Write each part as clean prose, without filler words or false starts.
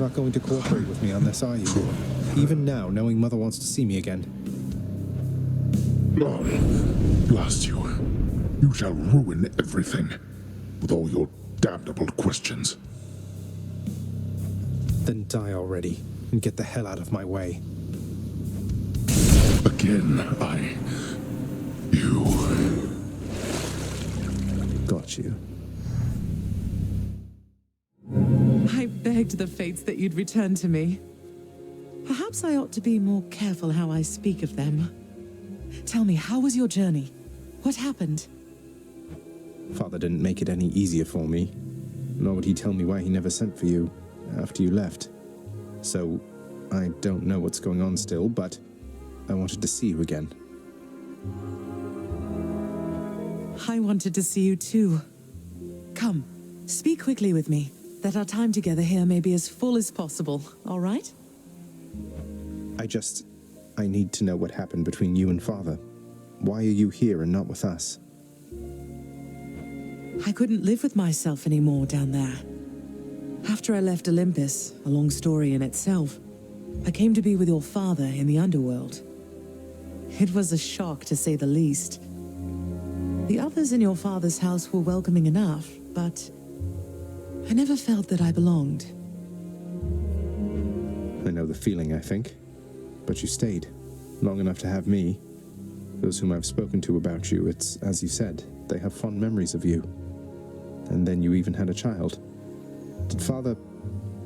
not going to cooperate with me on this, are you? Even now, knowing Mother wants to see me again. Blast you. You shall ruin everything, with all your damnable questions. Then die already, and get the hell out of my way. Again, you... Got you. I begged the fates that you'd return to me. Perhaps I ought to be more careful how I speak of them. Tell me, how was your journey? What happened? Father didn't make it any easier for me, nor would he tell me why he never sent for you after you left. So, I don't know what's going on still, but I wanted to see you again. I wanted to see you too. Come, speak quickly with me, that our time together here may be as full as possible, all right? I need to know what happened between you and Father. Why are you here and not with us? I couldn't live with myself anymore down there. After I left Olympus, a long story in itself, I came to be with your father in the underworld. It was a shock, to say the least. The others in your father's house were welcoming enough, but I never felt that I belonged. I know the feeling, I think. But you stayed, long enough to have me. Those whom I've spoken to about you, it's as you said, they have fond memories of you. And then you even had a child.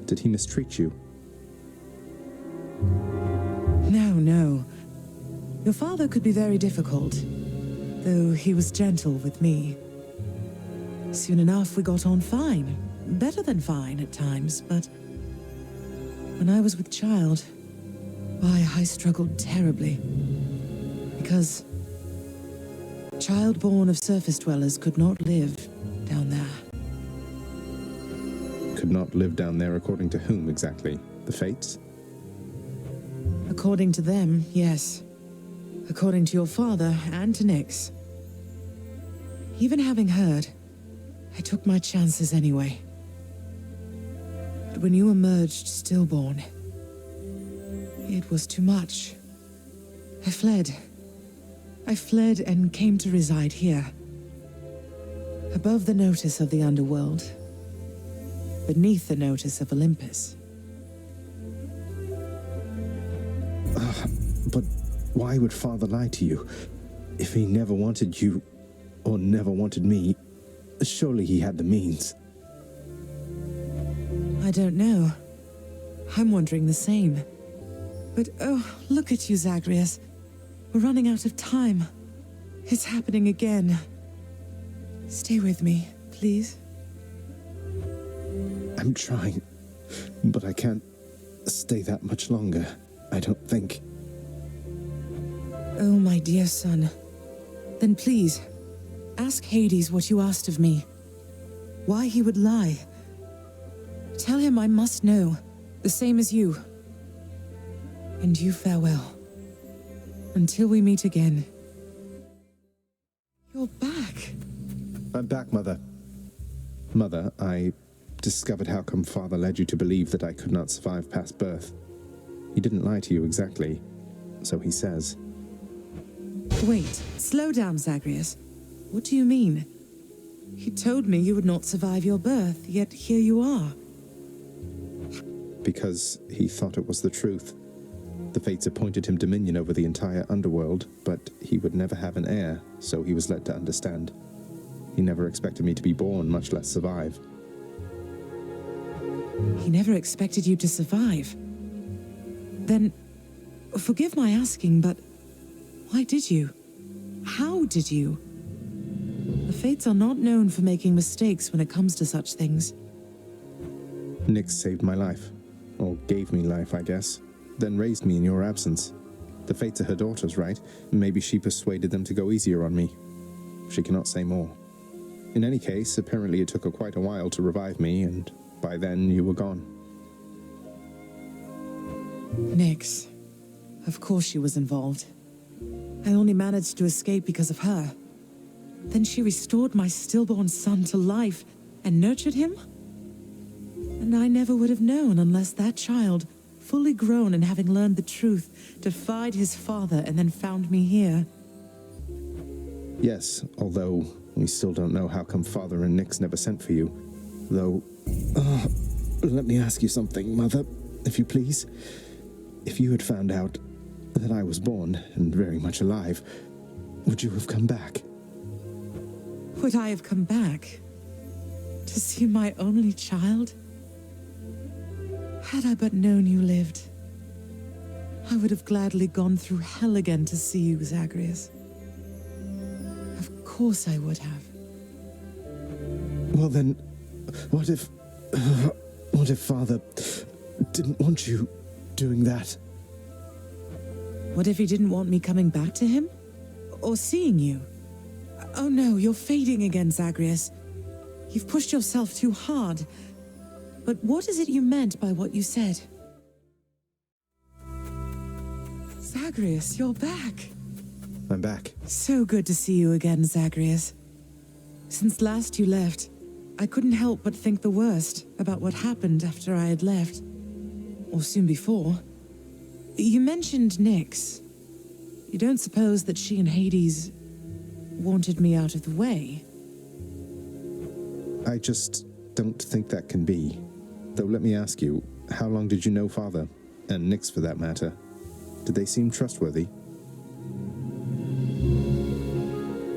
Did he mistreat you? No. Your father could be very difficult, though he was gentle with me. Soon enough, we got on fine. Better than fine at times, but when I was with child, why, I struggled terribly. Because child born of surface dwellers could not live down there. Could not live down there according to whom exactly? The fates? According to them, yes. According to your father and to Nyx. Even having heard, I took my chances anyway. But when you emerged stillborn, it was too much. I fled. I fled and came to reside here. Above the notice of the underworld. Beneath the notice of Olympus. But why would Father lie to you? If he never wanted you, or never wanted me, surely he had the means. I don't know. I'm wondering the same. But oh, look at you, Zagreus. We're running out of time. It's happening again. Stay with me, please. I'm trying, but I can't stay that much longer, I don't think. Oh, my dear son. Then please, ask Hades what you asked of me. Why he would lie. Tell him I must know, the same as you. And you farewell. Until we meet again. You're back. I'm back, Mother. Mother, I discovered how come Father led you to believe that I could not survive past birth. He didn't lie to you exactly, so he says. Wait, slow down, Zagreus. What do you mean? He told me you would not survive your birth, yet here you are. Because he thought it was the truth. The fates appointed him dominion over the entire underworld, but he would never have an heir, so he was led to understand. He never expected me to be born, much less survive. He never expected you to survive. Then, forgive my asking, but why did you? How did you? The fates are not known for making mistakes when it comes to such things. Nyx saved my life. Or gave me life, I guess. Then raised me in your absence. The fates are her daughters, right? Maybe she persuaded them to go easier on me. She cannot say more. In any case, apparently it took her quite a while to revive me, and by then you were gone. Nyx. Of course she was involved. I only managed to escape because of her. Then she restored my stillborn son to life and nurtured him? And And I never would have known unless that child, fully grown and having learned the truth, defied his father and then found me here. Yes, although we still don't know how come Father and Nyx never sent for you. Though, let me ask you something, Mother, if you please. If you had found out that I was born and very much alive, would you have come back? Would I have come back? To see my only child? Had I but known you lived, I would have gladly gone through hell again to see you, Zagreus. Of course I would have. Well then, what if Father didn't want you doing that? What if he didn't want me coming back to him? Or seeing you? Oh no, you're fading again, Zagreus. You've pushed yourself too hard. But what is it you meant by what you said? Zagreus, you're back. I'm back. So good to see you again, Zagreus. Since last you left, I couldn't help but think the worst about what happened after I had left. Or soon before. You mentioned Nyx. You don't suppose that she and Hades wanted me out of the way? I just don't think that can be. Though let me ask you, how long did you know Father? And Nyx for that matter? Did they seem trustworthy?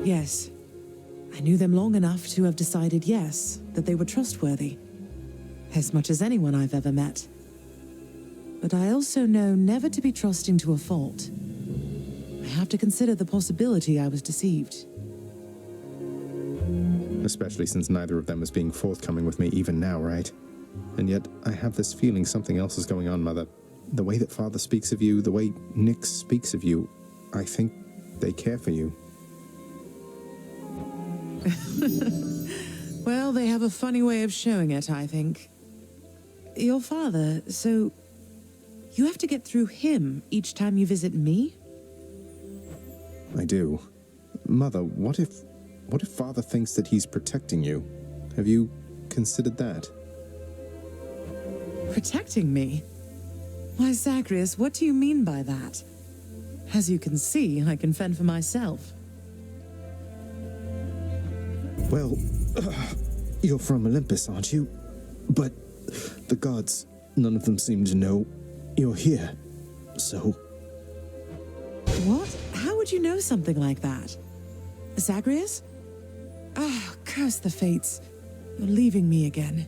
Yes. I knew them long enough to have decided yes, that they were trustworthy. As much as anyone I've ever met. But I also know never to be trusting to a fault. I have to consider the possibility I was deceived. Especially since neither of them is being forthcoming with me even now, right? And yet, I have this feeling something else is going on, Mother. The way that Father speaks of you, the way Nyx speaks of you, I think they care for you. Well, they have a funny way of showing it, I think. Your father, so you have to get through him each time you visit me? I do. Mother, what if Father thinks that he's protecting you? Have you considered that? Protecting me? Why, Zagreus, what do you mean by that? As you can see, I can fend for myself. Well, you're from Olympus, aren't you? But the gods, none of them seem to know you're here, so... What? How would you know something like that? Zagreus? Ah, curse the fates. You're leaving me again.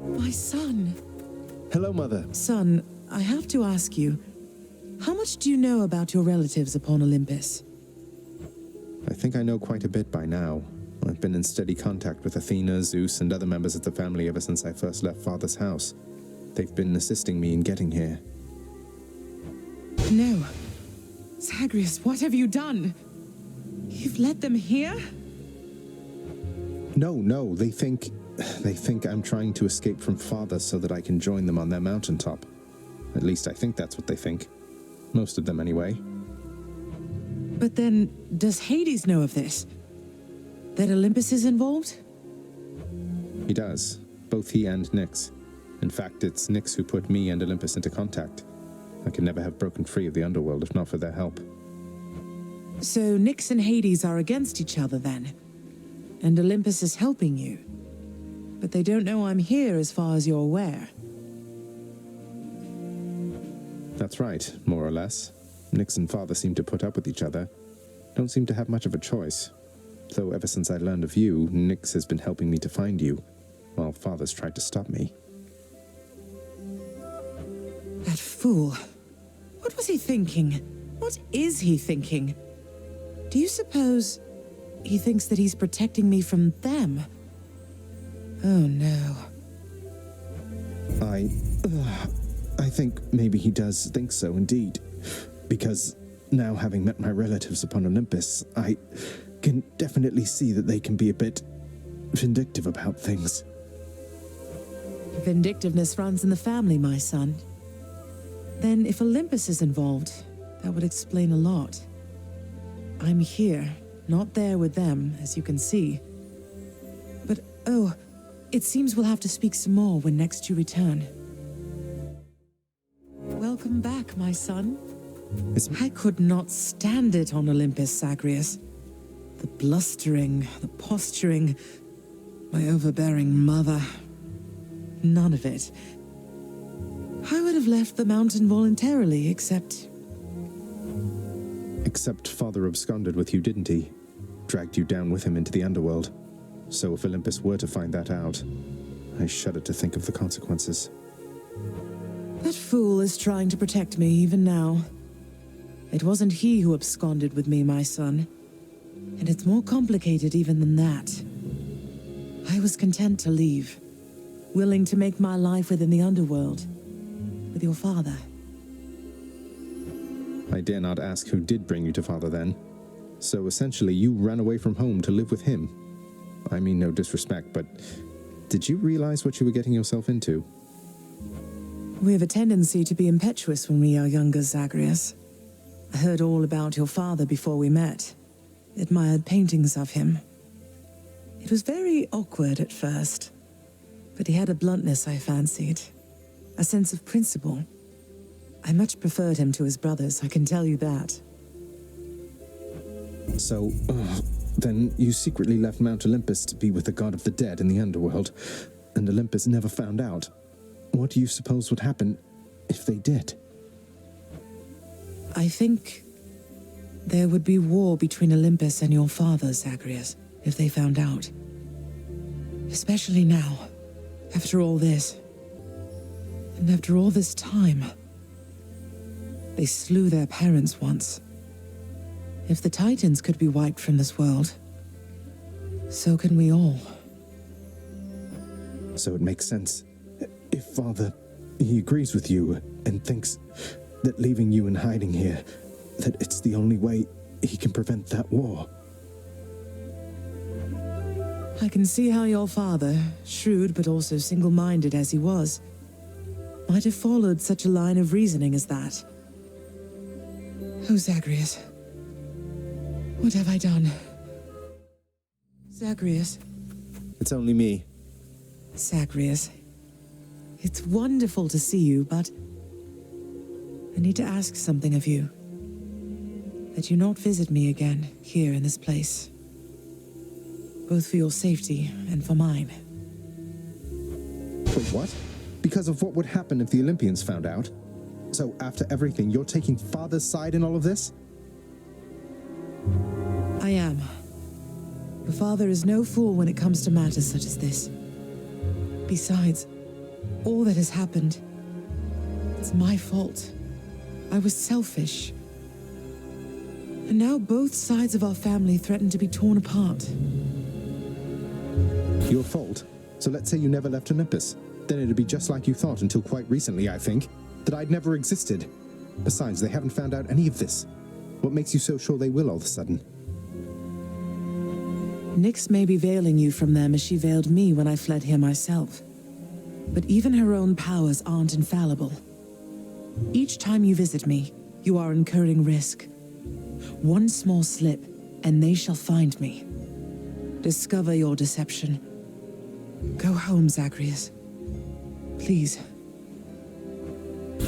My son. Hello, Mother. Son, I have to ask you, how much do you know about your relatives upon Olympus? I think I know quite a bit by now. I've been in steady contact with Athena, Zeus, and other members of the family ever since I first left Father's house. They've been assisting me in getting here. No. Zagreus, what have you done? You've let them here? No, they think I'm trying to escape from Father so that I can join them on their mountaintop. At least I think that's what they think. Most of them, anyway. But then, does Hades know of this? That Olympus is involved? He does. Both he and Nyx. In fact, it's Nyx who put me and Olympus into contact. I could never have broken free of the underworld if not for their help. So Nyx and Hades are against each other then? And Olympus is helping you? But they don't know I'm here as far as you're aware. That's right, more or less. Nyx and Father seem to put up with each other. Don't seem to have much of a choice. Though ever since I learned of you, Nyx has been helping me to find you, while Father's tried to stop me. That fool. What was he thinking? What is he thinking? Do you suppose he thinks that he's protecting me from them? Oh no. I think maybe he does think so indeed. Because now having met my relatives upon Olympus, I can definitely see that they can be a bit vindictive about things. Vindictiveness runs in the family, my son. Then if Olympus is involved, that would explain a lot. I'm here, not there with them, as you can see. But, oh, It seems we'll have to speak some more when next you return. Welcome back, my son. I could not stand it on Olympus, Zagreus. The blustering, the posturing, my overbearing mother. None of it. I would have left the mountain voluntarily, except Father absconded with you, didn't he? Dragged you down with him into the underworld. So if Olympus were to find that out, I shudder to think of the consequences. that fool is trying to protect me even now. It wasn't he who absconded with me, my son. And it's more complicated even than that. I was content to leave, willing to make my life within the underworld, with your father. I dare not ask who did bring you to Father then. So essentially you ran away from home to live with him. I mean no disrespect, but did you realize what you were getting yourself into? We have a tendency to be impetuous when we are younger, Zagreus. I heard all about your father before we met. Admired paintings of him. It was very awkward at first, but he had a bluntness I fancied. A sense of principle. I much preferred him to his brothers, I can tell you that. So, then you secretly left Mount Olympus to be with the god of the dead in the underworld, and Olympus never found out. What do you suppose would happen if they did? I think there would be war between Olympus and your father, Zagreus, if they found out. Especially now, after all this. And after all this time. They slew their parents once. If the Titans could be wiped from this world, so can we all. So it makes sense. If Father, he agrees with you and thinks that leaving you in hiding here, that it's the only way he can prevent that war. I can see how your father, shrewd but also single-minded as he was, might have followed such a line of reasoning as that. Oh, Zagreus. What have I done? Zagreus. It's only me. Zagreus. It's wonderful to see you, but I need to ask something of you. That you not visit me again, here in this place. Both for your safety and for mine. Wait, what? Because of what would happen if the Olympians found out? So after everything, you're taking Father's side in all of this? I am. Your father is no fool when it comes to matters such as this. Besides, all that has happened, it's my fault. I was selfish. And now both sides of our family threaten to be torn apart. Your fault? So let's say you never left Olympus. Then it'd be just like you thought until quite recently, I think. That I'd never existed. Besides, they haven't found out any of this. What makes you so sure they will all of a sudden? Nyx may be veiling you from them as she veiled me when I fled here myself. But even her own powers aren't infallible. Each time you visit me, you are incurring risk. One small slip, and they shall find me. Discover your deception. Go home, Zagreus. Please.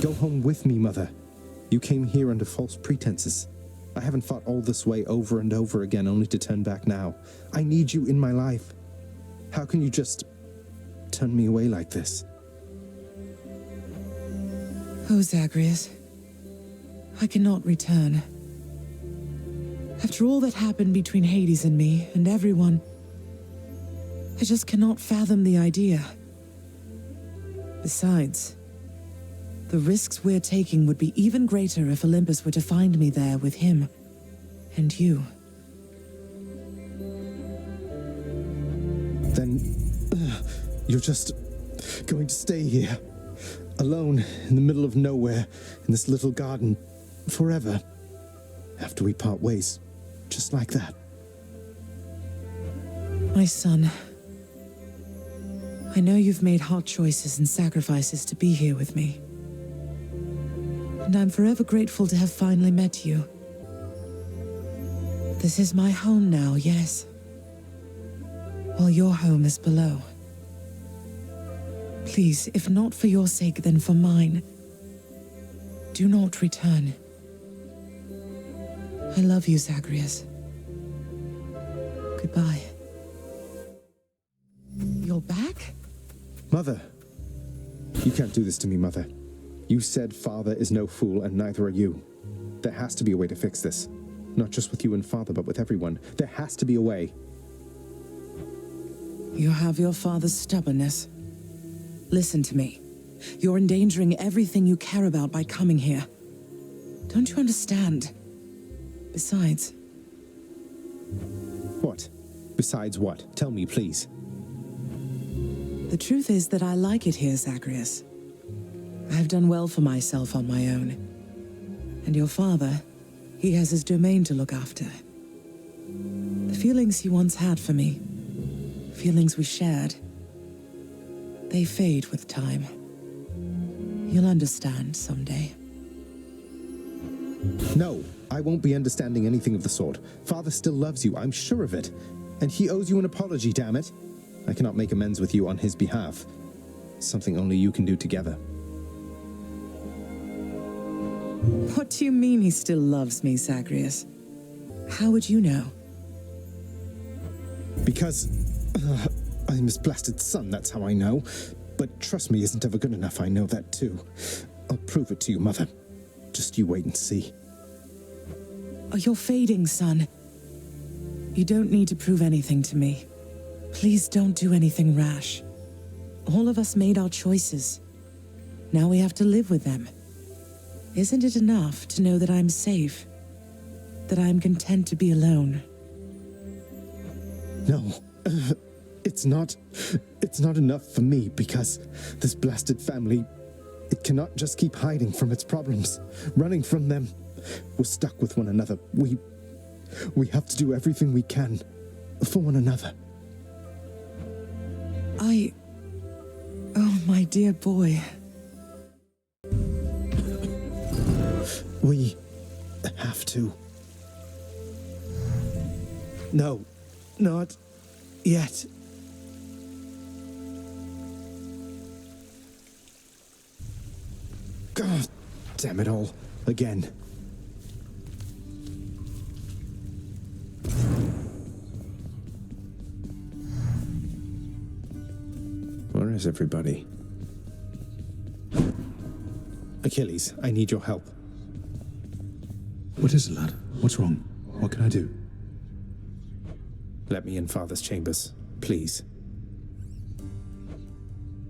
Go home with me, Mother. You came here under false pretenses. I haven't fought all this way over and over again only to turn back now. I need you in my life. How can you just turn me away like this? Oh, Zagreus. I cannot return. After all that happened between Hades and me, and everyone, I just cannot fathom the idea. Besides, the risks we're taking would be even greater if Olympus were to find me there with him and you. Then, you're just going to stay here, alone in the middle of nowhere, in this little garden, forever, after we part ways, just like that. My son, I know you've made hard choices and sacrifices to be here with me. And I'm forever grateful to have finally met you. This is my home now, yes. While your home is below. Please, if not for your sake, then for mine, do not return. I love you, Zagreus. Goodbye. You're back? Mother! You can't do this to me, Mother. You said Father is no fool, and neither are you. There has to be a way to fix this. Not just with you and Father, but with everyone. There has to be a way. You have your father's stubbornness. Listen to me. You're endangering everything you care about by coming here. Don't you understand? Besides... What? Besides what? Tell me, please. The truth is that I like it here, Zagreus. I've done well for myself on my own. And your father, he has his domain to look after. The feelings he once had for me, feelings we shared, they fade with time. You'll understand someday. No, I won't be understanding anything of the sort. Father still loves you, I'm sure of it. And he owes you an apology, damn it. I cannot make amends with you on his behalf. Something only you can do together. What do you mean he still loves me, Zagreus? How would you know? Because... I'm his blasted son, that's how I know. But trust me isn't ever good enough, I know that too. I'll prove it to you, Mother. Just you wait and see. Oh, you're fading, son. You don't need to prove anything to me. Please don't do anything rash. All of us made our choices. Now we have to live with them. Isn't it enough to know that I'm safe? That I'm content to be alone? No, it's not enough for me because this blasted family, it cannot just keep hiding from its problems, running from them. We're stuck with one another. We have to do everything we can for one another. Oh, my dear boy. We have to. No, not yet. God damn it all, again. Where is everybody? Achilles, I need your help. What is it, lad? What's wrong? What can I do? Let me in Father's chambers, please.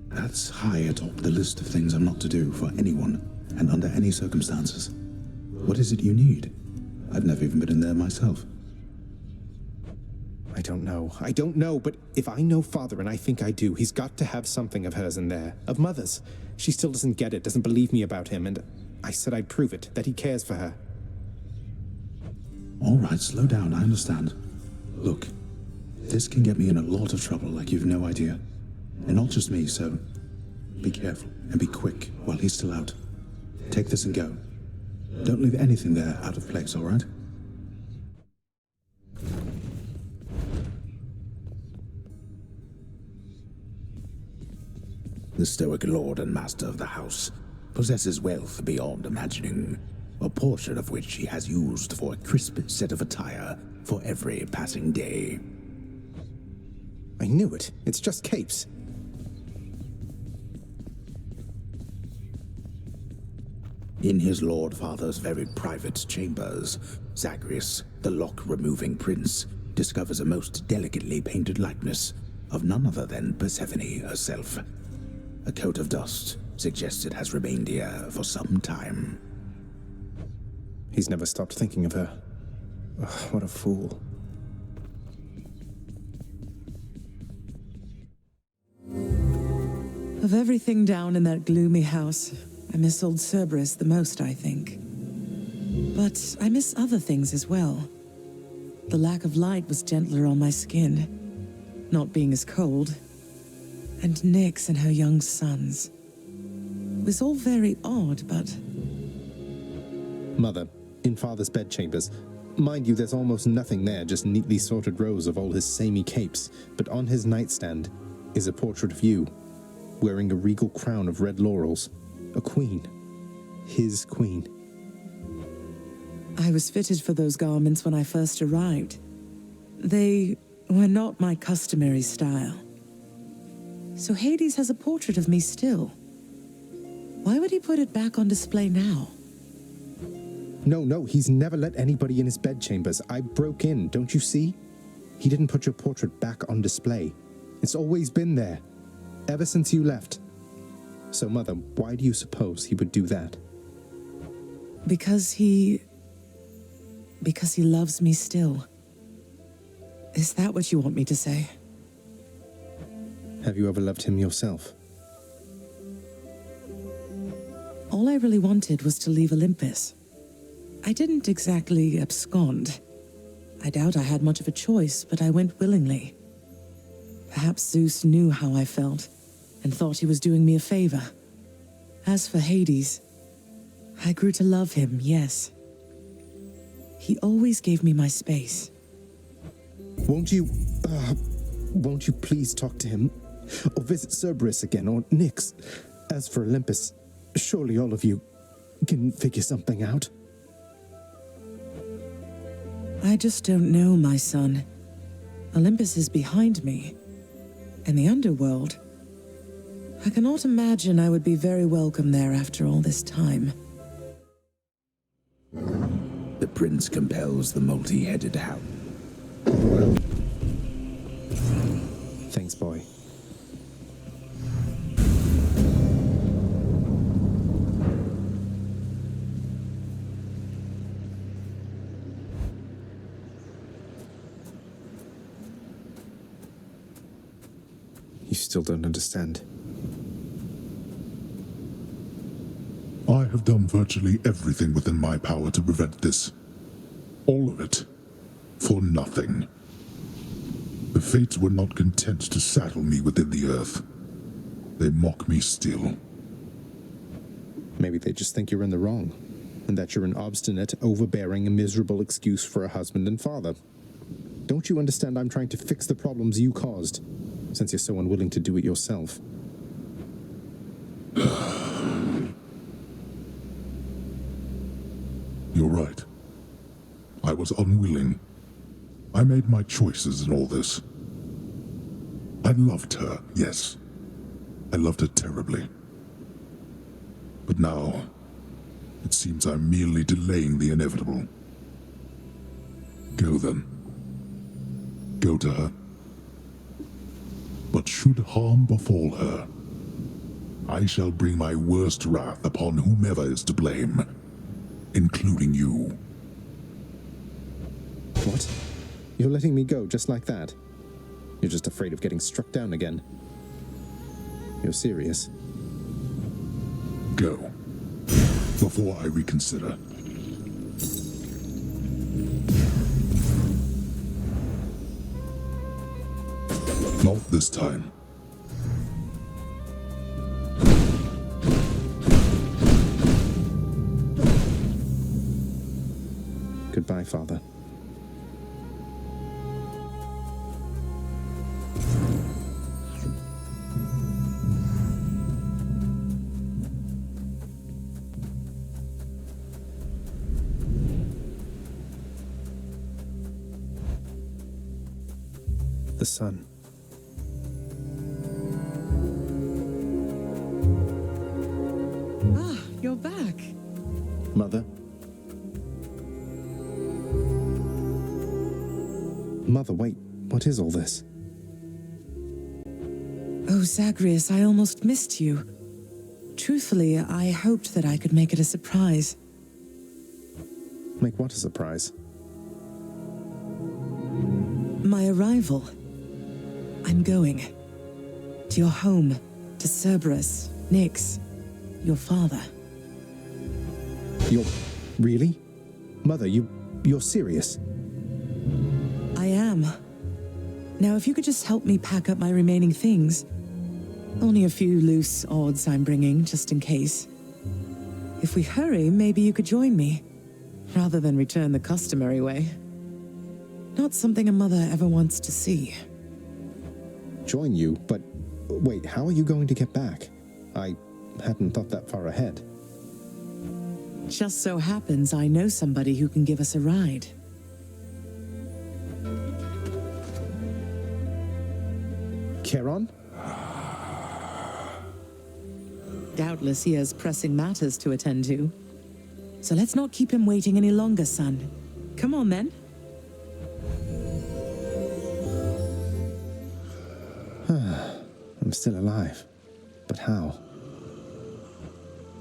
That's high atop the list of things I'm not to do for anyone, and under any circumstances. What is it you need? I've never even been in there myself. I don't know, but if I know Father, and I think I do, he's got to have something of hers in there, of Mother's. She still doesn't get it, doesn't believe me about him, and I said I'd prove it, that he cares for her. All right, slow down, I understand. Look, this can get me in a lot of trouble like you've no idea. And not just me, so be careful and be quick while he's still out. Take this and go. Don't leave anything there out of place, all right? The stoic lord and master of the house possesses wealth beyond imagining, a portion of which he has used for a crisp set of attire for every passing day. I knew it. It's just capes. In his lord father's very private chambers, Zagreus, the lock-removing prince, discovers a most delicately painted likeness of none other than Perséphone herself. A coat of dust suggests it has remained here for some time. He's never stopped thinking of her. Ugh, what a fool. Of everything down in that gloomy house, I miss old Cerberus the most, I think. But I miss other things as well. The lack of light was gentler on my skin, not being as cold. And Nyx and her young sons. It was all very odd, but... Mother, in Father's bedchambers. Mind you, there's almost nothing there, just neatly sorted rows of all his samey capes. But on his nightstand is a portrait of you. wearing a regal crown of red laurels. A queen. His queen. I was fitted for those garments when I first arrived. They were not my customary style. So Hades has a portrait of me still. Why would he put it back on display now? No, he's never let anybody in his bedchambers. I broke in, don't you see? He didn't put your portrait back on display. It's always been there, ever since you left. So, Mother, why do you suppose he would do that? Because he loves me still. Is that what you want me to say? Have you ever loved him yourself? All I really wanted was to leave Olympus. I didn't exactly abscond. I doubt I had much of a choice, but I went willingly. Perhaps Zeus knew how I felt, and thought he was doing me a favor. As for Hades, I grew to love him, yes. He always gave me my space. Won't you please talk to him? Or visit Cerberus again, or Nyx? As for Olympus, surely all of you can figure something out. I just don't know, my son. Olympus is behind me. And the underworld. I cannot imagine I would be very welcome there after all this time. The prince compels the multi-headed hound. Thanks, boy. You still don't understand. I have done virtually everything within my power to prevent this. All of it. For nothing. The Fates were not content to saddle me within the earth. They mock me still. Maybe they just think you're in the wrong, and that you're an obstinate, overbearing, and miserable excuse for a husband and father. Don't you understand I'm trying to fix the problems you caused, since you're so unwilling to do it yourself? You're right. I was unwilling. I made my choices in all this. I loved her, yes. I loved her terribly. But now, it seems I'm merely delaying the inevitable. Go then. Go to her. But should harm befall her, I shall bring my worst wrath upon whomever is to blame, including you. What? You're letting me go just like that? You're just afraid of getting struck down again. You're serious? Go. Before I reconsider. Not this time. Goodbye, Father. The sun. Ah, you're back. Mother? Mother, wait. What is all this? Oh, Zagreus, I almost missed you. Truthfully, I hoped that I could make it a surprise. Make what a surprise? My arrival. I'm going. To your home. To Cerberus. Nyx. Your father. You're... really? Mother, you're serious? I am. Now, if you could just help me pack up my remaining things. Only a few loose odds I'm bringing, just in case. If we hurry, maybe you could join me, rather than return the customary way. Not something a mother ever wants to see. Join you? But Wait, how are you going to get back? I hadn't thought that far ahead. Just so happens I know somebody who can give us a ride. Charon? Doubtless he has pressing matters to attend to. So let's not keep him waiting any longer, son. Come on, then. I'm still alive. But how?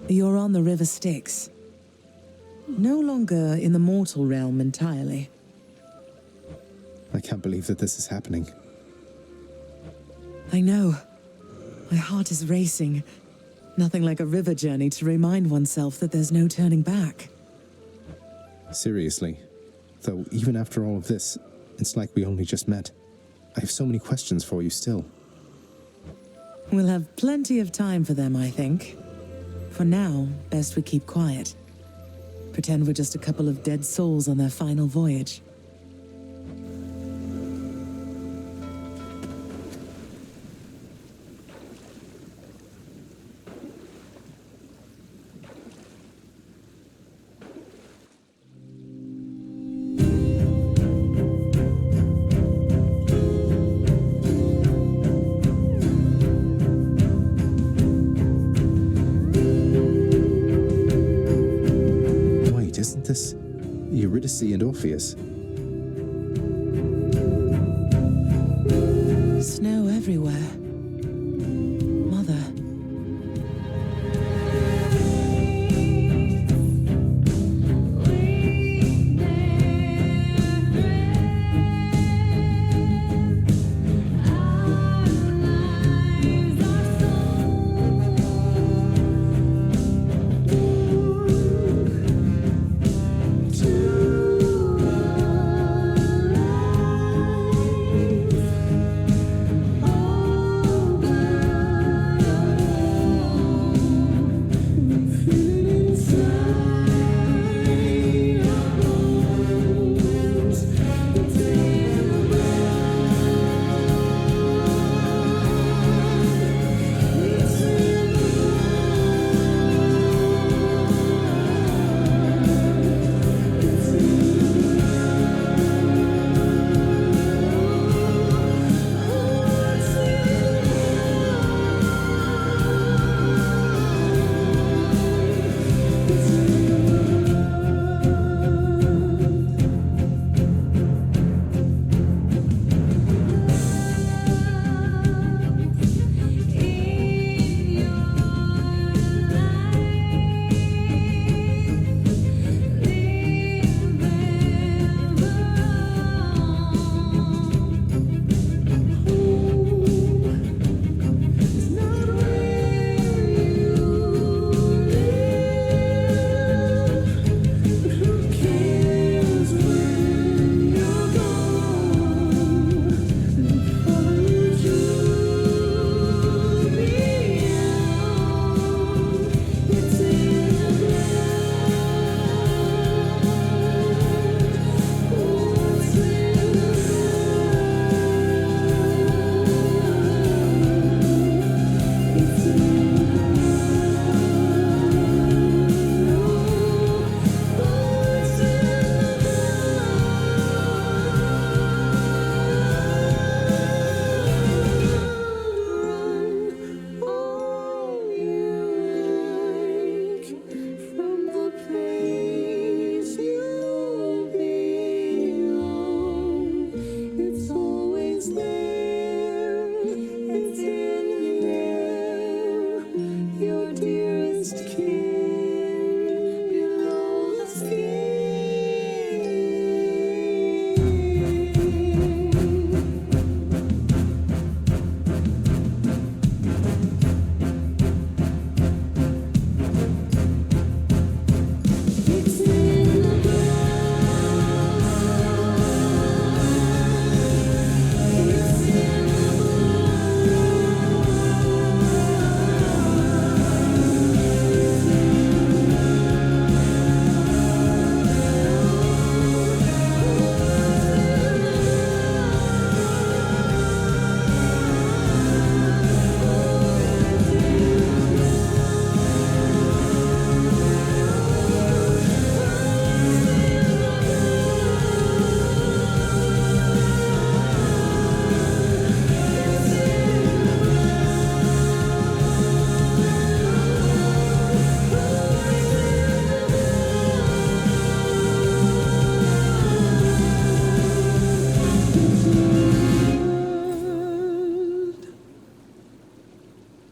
You're on the River Styx. No longer in the mortal realm entirely. I can't believe that this is happening. I know. My heart is racing. Nothing like a river journey to remind oneself that there's no turning back. Seriously. Though, even after all of this, it's like we only just met. I have so many questions for you still. We'll have plenty of time for them, I think. For now, best we keep quiet. Pretend we're just a couple of dead souls on their final voyage. Isn't this Eurydice and Orpheus? Snow everywhere. Mother.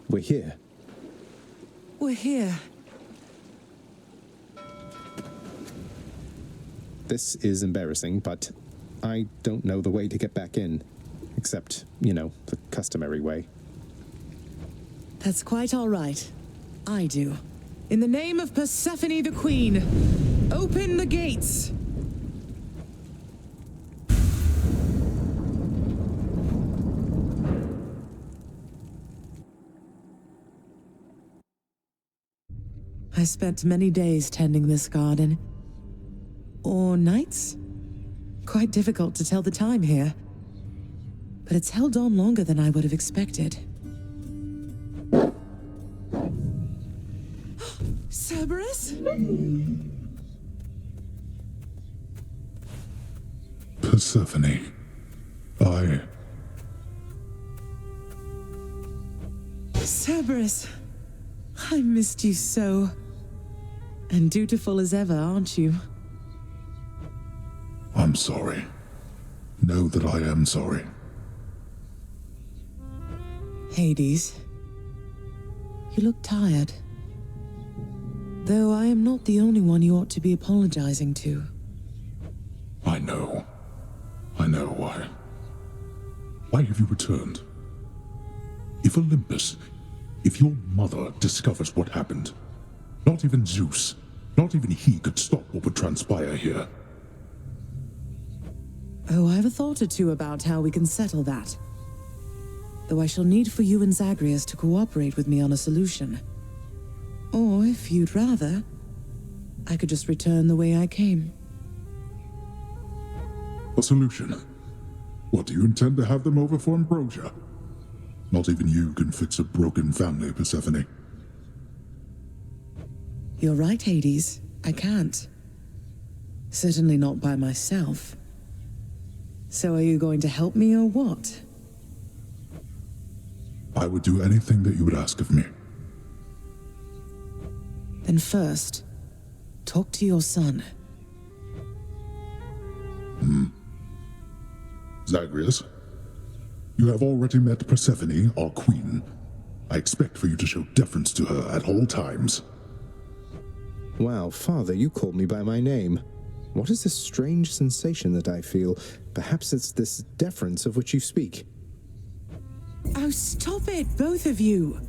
We're here. We're here. This is embarrassing, but I don't know the way to get back in. Except, the customary way. That's quite all right. I do. In the name of Persephone the Queen, open the gates! I spent many days tending this garden. Or nights? Quite difficult to tell the time here. But it's held on longer than I would have expected. Cerberus? Persephone. Cerberus, I missed you so. And dutiful as ever, aren't you? I'm sorry. Know that I am sorry. Hades, you look tired. Though I am not the only one you ought to be apologizing to. I know. Why? Why have you returned? If Olympus, if your mother discovers what happened, not even Zeus, not even he could stop what would transpire here. Oh, I have a thought or two about how we can settle that. Though I shall need for you and Zagreus to cooperate with me on a solution. Or, if you'd rather, I could just return the way I came. A solution? What, do you intend to have them over for ambrosia? Not even you can fix a broken family, Persephone. You're right, Hades. I can't. Certainly not by myself. So are you going to help me or what? I would do anything that you would ask of me. Then first, talk to your son. Zagreus, you have already met Persephone, our queen. I expect for you to show deference to her at all times. Wow, Father, you called me by my name. What is this strange sensation that I feel? Perhaps it's this deference of which you speak. Oh, stop it, both of you!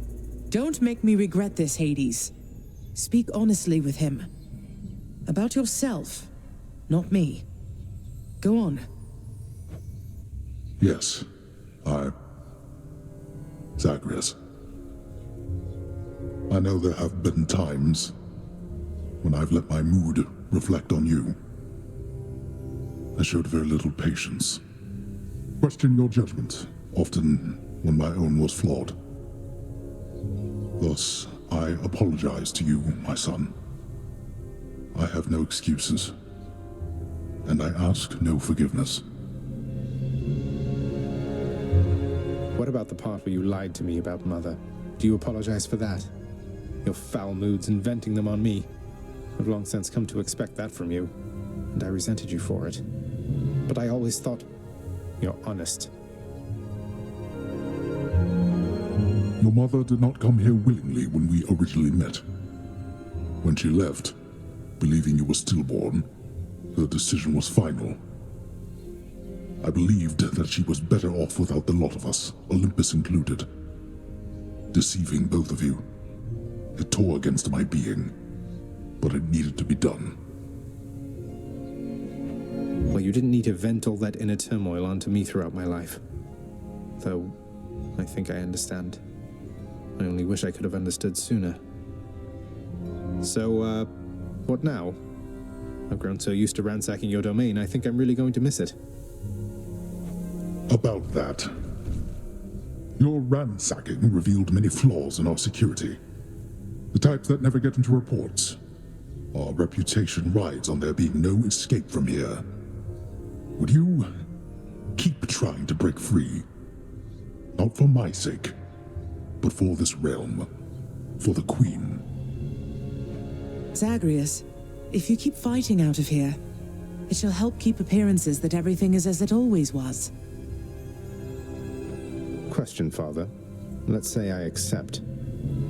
Don't make me regret this, Hades. Speak honestly with him. About yourself, not me. Go on. Yes, Zagreus. I know there have been times when I've let my mood reflect on you. I showed very little patience. Questioned your judgment, often when my own was flawed. Thus, I apologize to you, my son. I have no excuses, and I ask no forgiveness. What about the part where you lied to me about Mother? Do you apologize for that? Your foul moods and venting them on me. I've long since come to expect that from you, and I resented you for it. But I always thought you're honest. Your mother did not come here willingly when we originally met. When she left, believing you were stillborn, her decision was final. I believed that she was better off without the lot of us, Olympus included. Deceiving both of you. It tore against my being, but it needed to be done. Well, you didn't need to vent all that inner turmoil onto me throughout my life. Though, I think I understand. I only wish I could have understood sooner. So, what now? I've grown so used to ransacking your domain, I think I'm really going to miss it. About that. Your ransacking revealed many flaws in our security. The types that never get into reports. Our reputation rides on there being no escape from here. Would you keep trying to break free? Not for my sake, but for this realm. For the Queen. Zagreus, if you keep fighting out of here, it shall help keep appearances that everything is as it always was. Question, Father. Let's say I accept.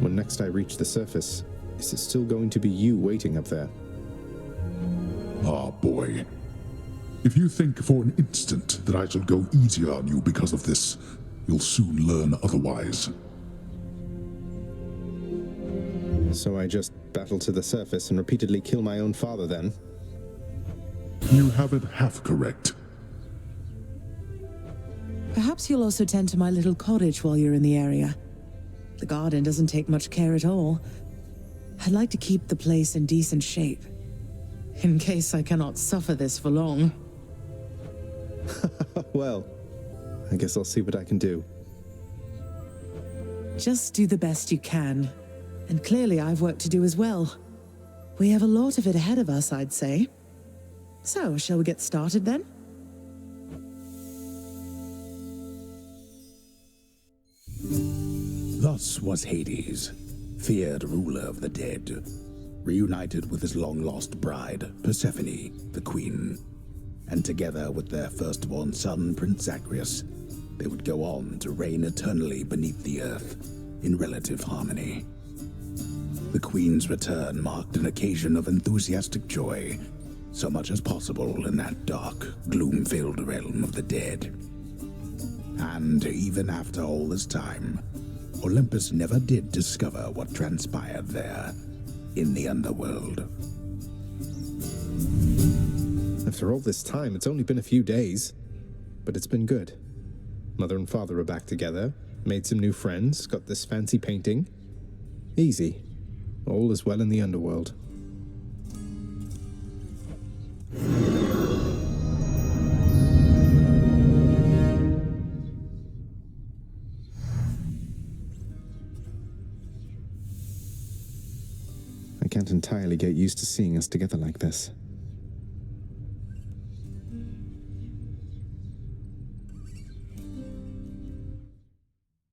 When next I reach the surface, is it still going to be you waiting up there? Ah, boy. If you think for an instant that I shall go easier on you because of this, you'll soon learn otherwise. So I just battle to the surface and repeatedly kill my own father then? You have it half correct. Perhaps you'll also tend to my little cottage while you're in the area. The garden doesn't take much care at all. I'd like to keep the place in decent shape, in case I cannot suffer this for long. Well, I guess I'll see what I can do. Just do the best you can. And clearly I've work to do as well. We have a lot of it ahead of us, I'd say. So, shall we get started then? Thus was Hades, feared ruler of the dead, reunited with his long-lost bride, Perséphone, the queen. And together with their firstborn son, Prince Zagreus, they would go on to reign eternally beneath the earth, in relative harmony. The queen's return marked an occasion of enthusiastic joy, so much as possible in that dark, gloom-filled realm of the dead. And even after all this time, Olympus never did discover what transpired there, in the underworld. After all this time, it's only been a few days. But it's been good. Mother and father are back together, made some new friends, got this fancy painting. Easy. All is well in the underworld. I can't entirely get used to seeing us together like this.